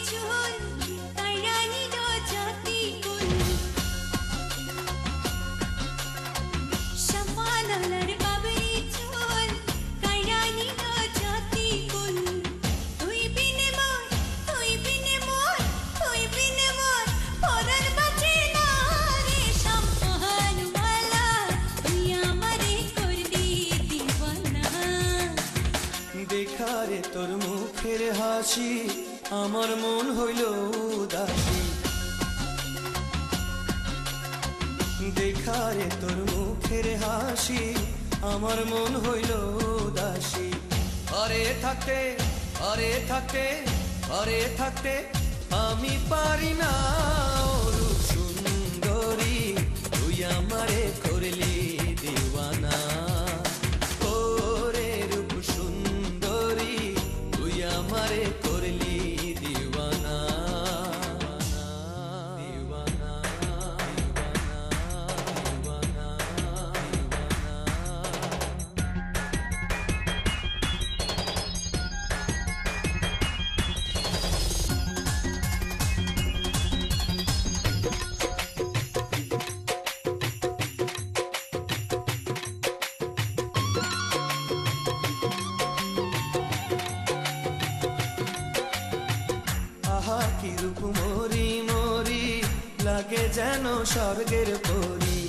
চুল কাইরা নিল জাতি কুল শামালালার বাবরি চুল কাইরা নিল জাতি কুল তুই বিনে মোর পরাণ বাঁচে না রে শামওয়ালা তুই আমারে করলি দিওয়ানা দেখা রে তোর মুখের হাসি আমার মন হইল উদাসী দেখা রে তোর মুখের হাসি আমার মন হইল উদাসী ঘরে থাকতে আমি পারি না রূপ সুন্দরী তুই আমারে করলি দিওয়ানা ওরে রূপ সুন্দরী তুই আমারে করলি দিওয়ানা দিওয়ানা দিওয়ানা আহা কি রূপ মোরি মোরি লাগে যেন স্বর্গের পরী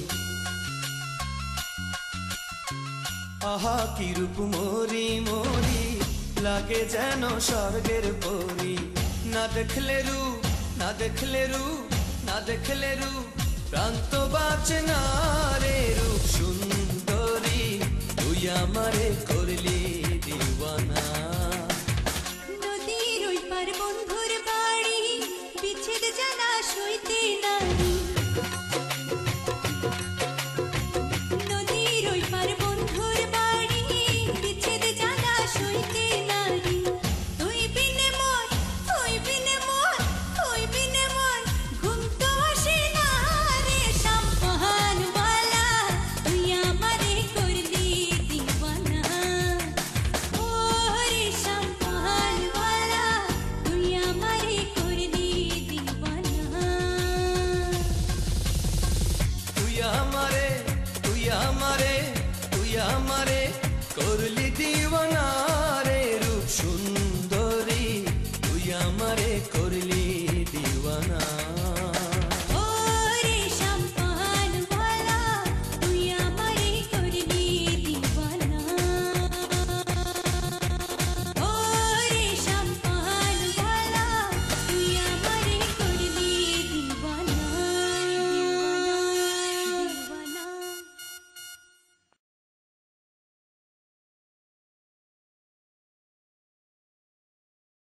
আহা কি রূপ মোরি মোরি লাগে যেন স্বর্গের পরী না দেখলে রূপ প্রাণ তো বাঁচে না রে রূপ সুন্দরী তুই আমারে করলি দিওয়ানা নদীর ওই পার বন্ধুর বাড়ি বিচ্ছেদ জানা সইতে নারী নদীর ওই পার বন্ধুর বাড়ি বিচ্ছেদ জানা সইতে নারী তুই বিনে মোর ঘুম তো আসে না রে শামওয়ালা তুই আমারে করলি দিওয়ানা ও রে শামওয়ালা তুই আমারে করলি দিওয়ানা তুই আমারে করলি দিওয়ানা